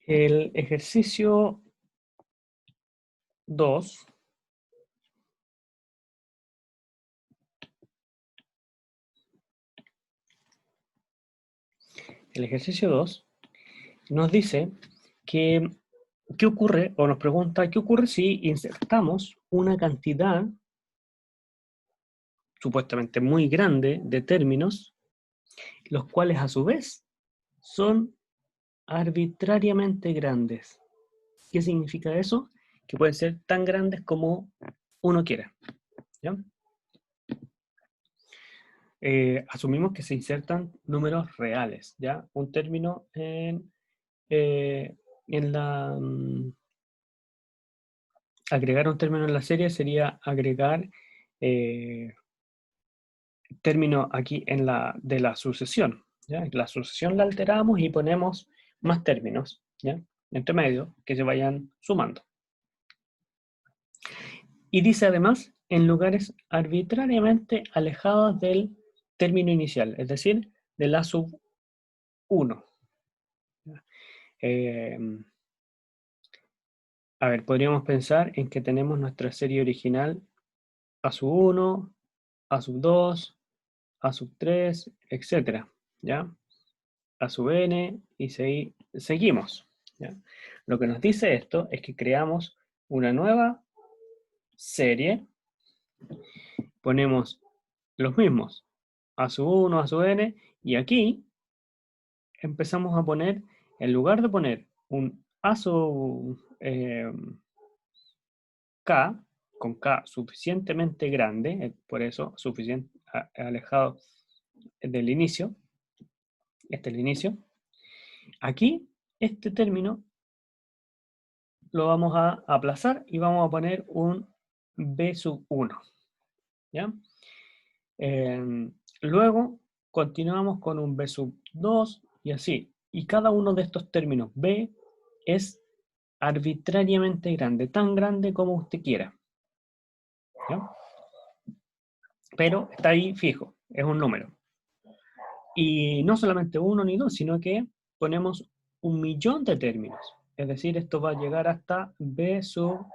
El ejercicio 2 nos dice que qué ocurre, o nos pregunta qué ocurre si insertamos una cantidad supuestamente muy grande de términos, los cuales a su vez son arbitrariamente grandes. ¿Qué significa eso? Que pueden ser tan grandes como uno quiera, ¿ya? Asumimos que se insertan números reales, ¿ya? Un término en la... agregar un término en la serie sería agregar término aquí en de la sucesión, ¿ya? La sucesión la alteramos y ponemos más términos, ¿ya? Entre medio, que se vayan sumando. Y dice además, en lugares arbitrariamente alejados del término inicial, es decir, de la sub 1. A ver, podríamos pensar en que tenemos nuestra serie original a sub 1, a sub 2, a sub 3, etc. ¿Ya? A sub n y seguimos. ¿Ya? Lo que nos dice esto es que creamos una nueva serie, ponemos los mismos a sub 1, a sub n, y aquí empezamos a poner, en lugar de poner un a sub k, con k suficientemente grande, por eso suficiente alejado del inicio, este es el inicio, aquí este término lo vamos a aplazar y vamos a poner un b sub 1, ¿ya? Luego continuamos con un b sub 2 y así, y cada uno de estos términos b es arbitrariamente grande, tan grande como usted quiera, ¿ya? Pero está ahí fijo, es un número. Y no solamente uno ni dos, sino que ponemos 1.000.000 de términos. Es decir, esto va a llegar hasta b sub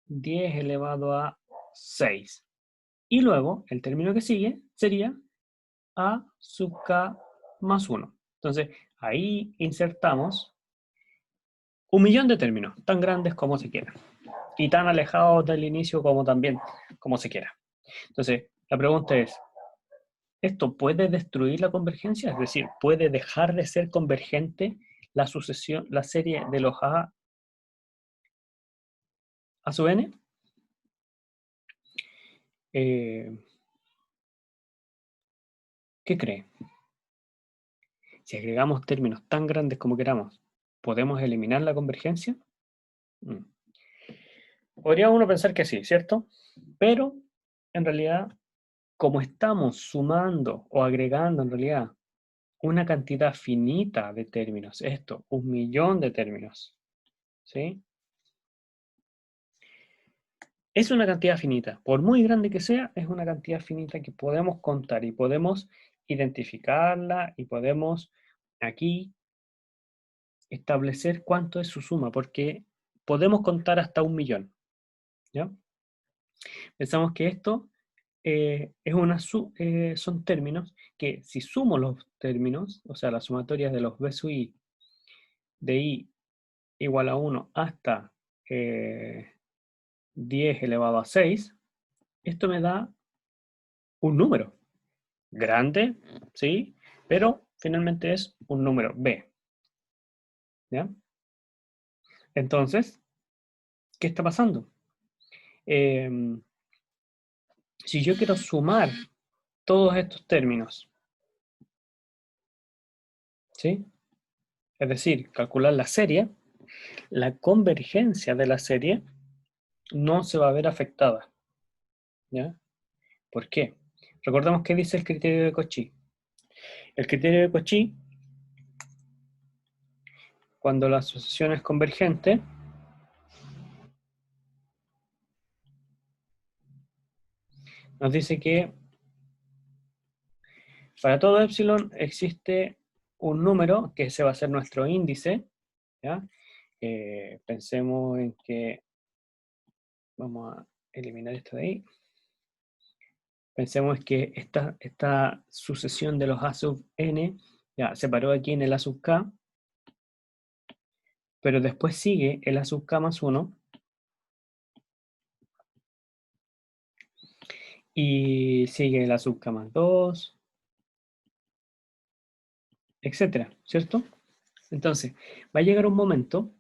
10 elevado a 6. Y luego, el término que sigue sería a sub k más 1. Entonces, ahí insertamos 1.000.000 de términos, tan grandes como se quiera. Y tan alejados del inicio como también, como se quiera. Entonces, la pregunta es, ¿esto puede destruir la convergencia? Es decir, ¿puede dejar de ser convergente la sucesión, la serie de los a sub n? ¿Qué cree? Si agregamos términos tan grandes como queramos, ¿podemos eliminar la convergencia? Podría uno pensar que sí, ¿cierto? Pero, en realidad, como estamos sumando o agregando en realidad una cantidad finita de términos, esto, 1.000.000 de términos, ¿sí? Es una cantidad finita, por muy grande que sea, es una cantidad finita que podemos contar y podemos identificarla y podemos aquí establecer cuánto es su suma, porque podemos contar hasta 1.000.000, ¿ya? Pensamos que esto son términos que si sumo los términos, o sea, las sumatorias de los b sub i de i igual a 1 hasta 10 elevado a 6, esto me da un número grande, ¿sí? Pero finalmente es un número b, ¿ya? Entonces, ¿qué está pasando? Si yo quiero sumar todos estos términos, ¿sí? Es decir, calcular la serie, la convergencia de la serie no se va a ver afectada, ¿ya? ¿Por qué? Recordemos qué dice el criterio de Cauchy. El criterio de Cauchy, cuando la asociación es convergente, nos dice que para todo epsilon existe un número, que ese va a ser nuestro índice, ¿ya? Pensemos en que, vamos a eliminar esto de ahí. Pensemos que esta sucesión de los A sub n, ya, se paró aquí en el A sub k, pero después sigue el A sub k más 1, y sigue el A sub k más 2, etcétera, ¿cierto? Entonces, va a llegar un momento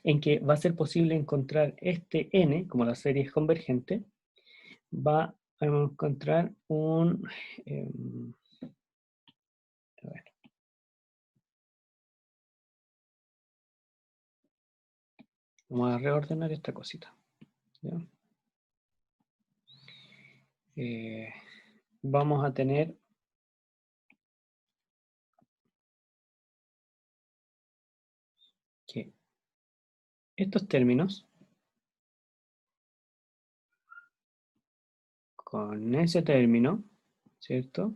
en que va a ser posible encontrar este n, como la serie es convergente, va a encontrar un... a ver. Vamos a reordenar esta cosita, ¿ya? Vamos a tener que estos términos con ese término, ¿cierto?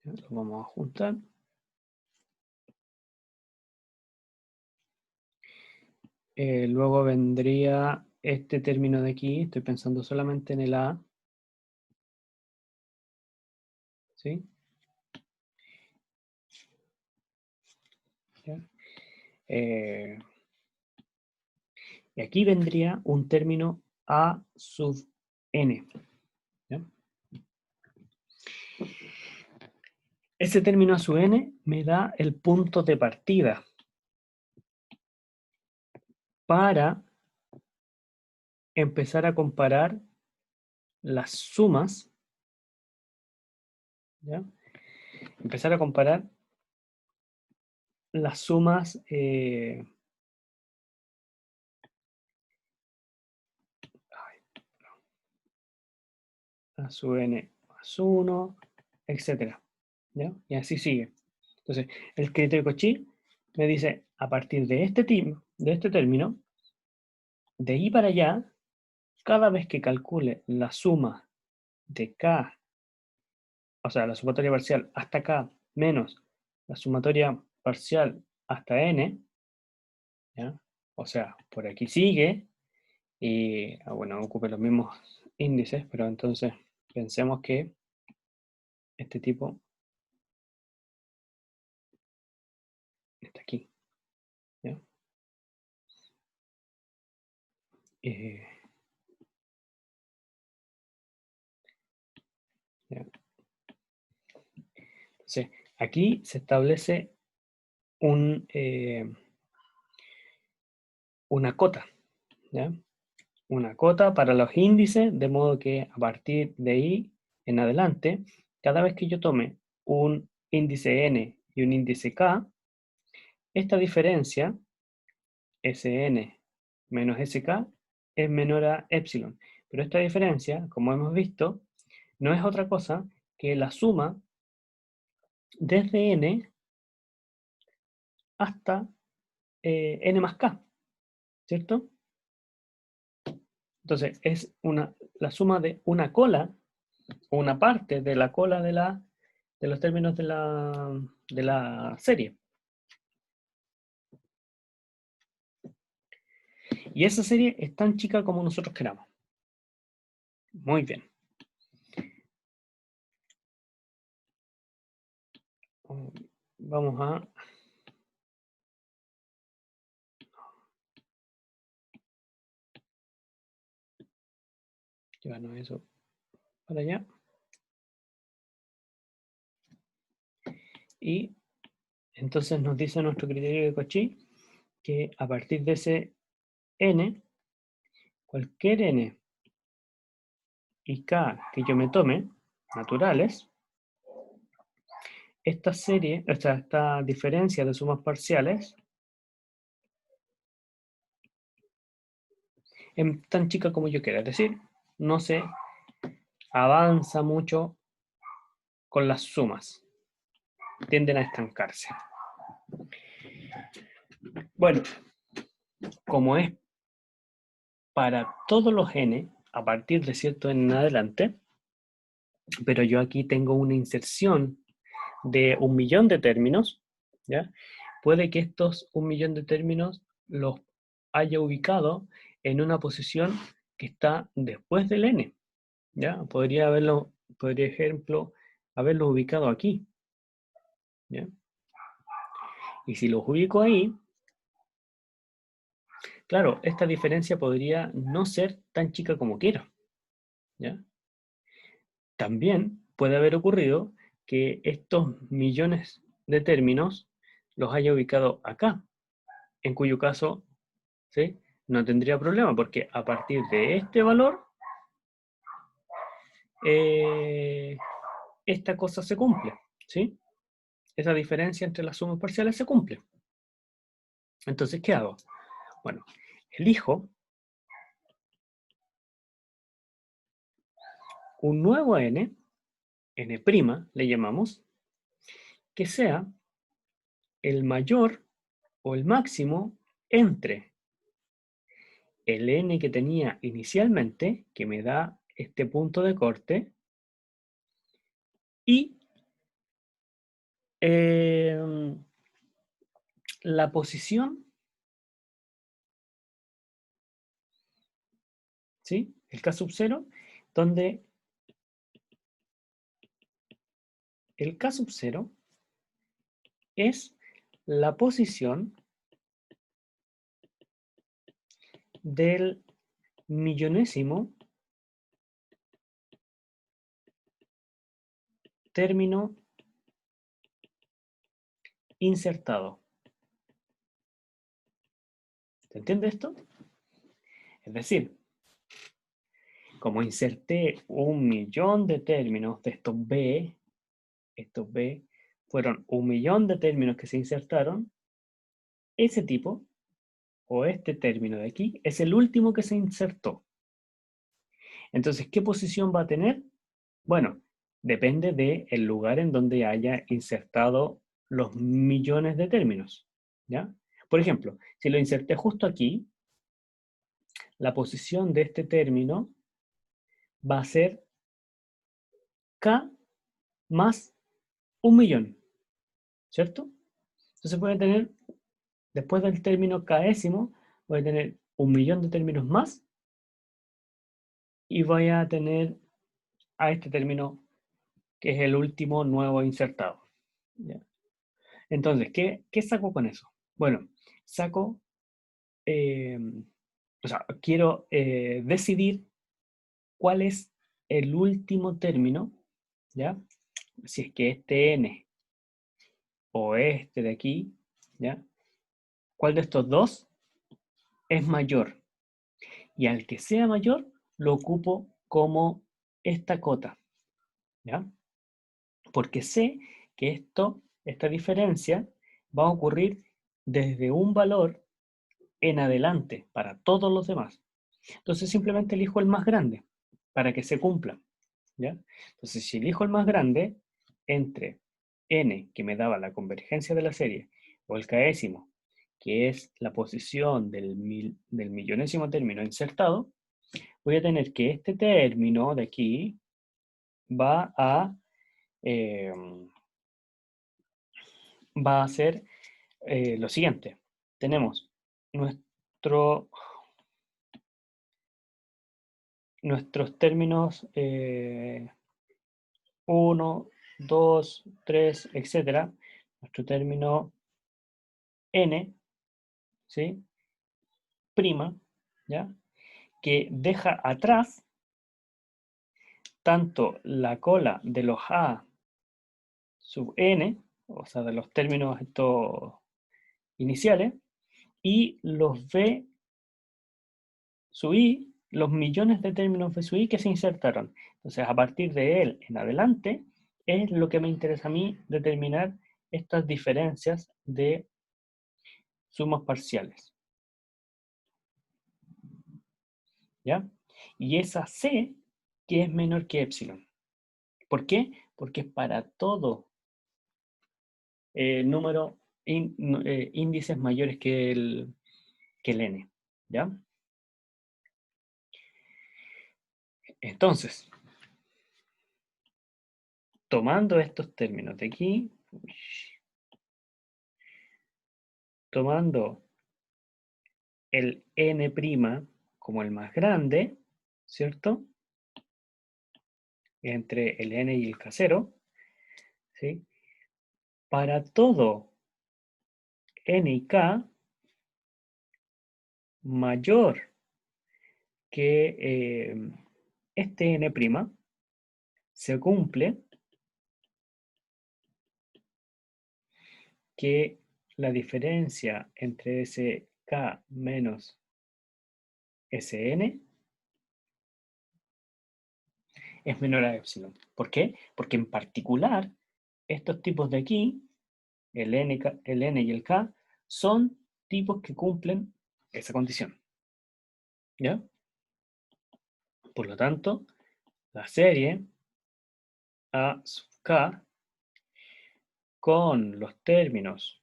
Ya, lo vamos a juntar. Luego vendría este término de aquí, estoy pensando solamente en el A, ¿sí? ¿Ya? Y aquí vendría un término A sub n, ¿ya? Ese término A sub n me da el punto de partida para empezar a comparar las sumas, ¿ya? Empezar a comparar las sumas A sub n más 1, etcétera, ¿ya? Y así sigue. Entonces, el criterio Cauchy me dice, a partir de este término, de ahí para allá, cada vez que calcule la suma de k, o sea, la sumatoria parcial hasta k menos la sumatoria parcial hasta n, ¿ya? O sea, por aquí sigue, y bueno, ocupe los mismos índices, pero entonces pensemos que este tipo está aquí, ¿ya? ¿Ya? Entonces, aquí se establece una cota, ¿ya? Una cota para los índices, de modo que a partir de ahí en adelante, cada vez que yo tome un índice n y un índice k, esta diferencia, Sn menos Sk, es menor a epsilon. Pero esta diferencia, como hemos visto, no es otra cosa que la suma desde n hasta n más k, ¿cierto? Entonces, es la suma de una cola, o una parte de la cola de los términos de la serie. Y esa serie es tan chica como nosotros queramos. Muy bien. Vamos a... llevarnos eso para allá. Y entonces nos dice nuestro criterio de Cauchy que a partir de ese n, cualquier n y k que yo me tome, naturales, esta serie, o sea, esta diferencia de sumas parciales es tan chica como yo quiera. Es decir, no se avanza mucho con las sumas. Tienden a estancarse. Bueno, como es para todos los n, a partir de cierto n en adelante, pero yo aquí tengo una inserción de 1.000.000 de términos, ¿ya? puede que estos 1.000.000 de términos los haya ubicado en una posición que está después del n. ¿Ya? Podría, ejemplo, haberlos ubicado aquí. ¿Ya? Y si los ubico ahí, claro, esta diferencia podría no ser tan chica como quiero. ¿Ya? También puede haber ocurrido que estos millones de términos los haya ubicado acá, en cuyo caso, ¿sí?, no tendría problema, porque a partir de este valor, esta cosa se cumple, ¿sí? Esa diferencia entre las sumas parciales se cumple. Entonces, ¿qué hago? Bueno, elijo un nuevo n, n' le llamamos, que sea el mayor o el máximo entre el n que tenía inicialmente, que me da este punto de corte, y la posición, ¿sí?, el k sub 0, donde el k sub 0 es la posición del millonésimo término insertado. ¿Se entiende esto? Es decir, como inserté 1.000.000 de términos de estos b fueron 1.000.000 de términos que se insertaron, ese tipo, o este término de aquí, es el último que se insertó. Entonces, ¿qué posición va a tener? Bueno, depende del lugar en donde haya insertado los millones de términos, ¿ya? Por ejemplo, si lo inserté justo aquí, la posición de este término va a ser k más 1.000.000, ¿cierto? Entonces voy a tener, después del término késimo, voy a tener 1.000.000 de términos más y voy a tener a este término que es el último nuevo insertado, ¿ya? Entonces, ¿qué saco con eso? Bueno, saco, o sea, quiero decidir cuál es el último término, ¿ya? Si es que este n o este de aquí, ¿ya? ¿Cuál de estos dos es mayor? Y al que sea mayor, lo ocupo como esta cota, ¿ya? Porque sé que esta diferencia va a ocurrir desde un valor en adelante para todos los demás. Entonces simplemente elijo el más grande para que se cumpla, ¿ya? Entonces si elijo el más grande entre n, que me daba la convergencia de la serie, o el késimo, que es la posición del millonésimo término insertado, voy a tener que este término de aquí va a, eh, va a ser lo siguiente. Tenemos nuestros términos 1, 2, 3, etcétera. Nuestro término n, ¿sí?, prima, ¿ya?, que deja atrás tanto la cola de los a sub n, o sea, de los términos estos iniciales, y los b sub i, los millones de términos b sub i que se insertaron. Entonces, a partir de él en adelante, es lo que me interesa a mí determinar estas diferencias de sumas parciales, ¿ya? Y esa c, que es menor que epsilon. ¿Por qué? Porque es para todo número, índices mayores que el n, ¿ya? Entonces, tomando estos términos de aquí, tomando el n' como el más grande, ¿cierto? Entre el n y el k0, ¿sí? Para todo n y k mayor que este n', se cumple que la diferencia entre ese k menos Sn es menor a epsilon. ¿Por qué? Porque en particular, estos tipos de aquí, el n y el k, son tipos que cumplen esa condición. ¿Ya? Por lo tanto, la serie A sub k con los términos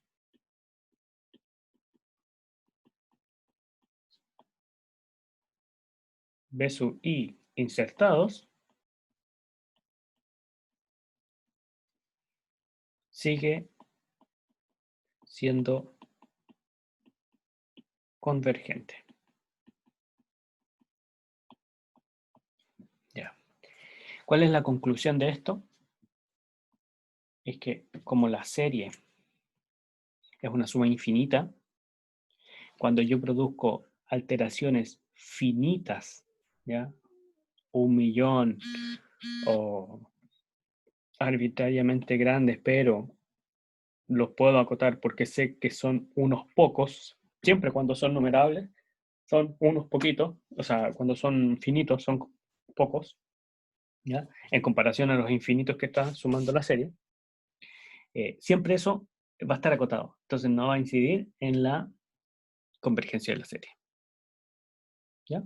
B sub I insertados sigue siendo convergente. Ya. ¿Cuál es la conclusión de esto? Es que como la serie es una suma infinita, cuando yo produzco alteraciones finitas, ¿ya? 1.000.000 o arbitrariamente grandes, pero los puedo acotar porque sé que son unos pocos, siempre cuando son numerables, son unos poquitos, o sea, cuando son finitos son pocos, ¿ya? En comparación a los infinitos que está sumando la serie, siempre eso va a estar acotado, entonces no va a incidir en la convergencia de la serie, ¿ya?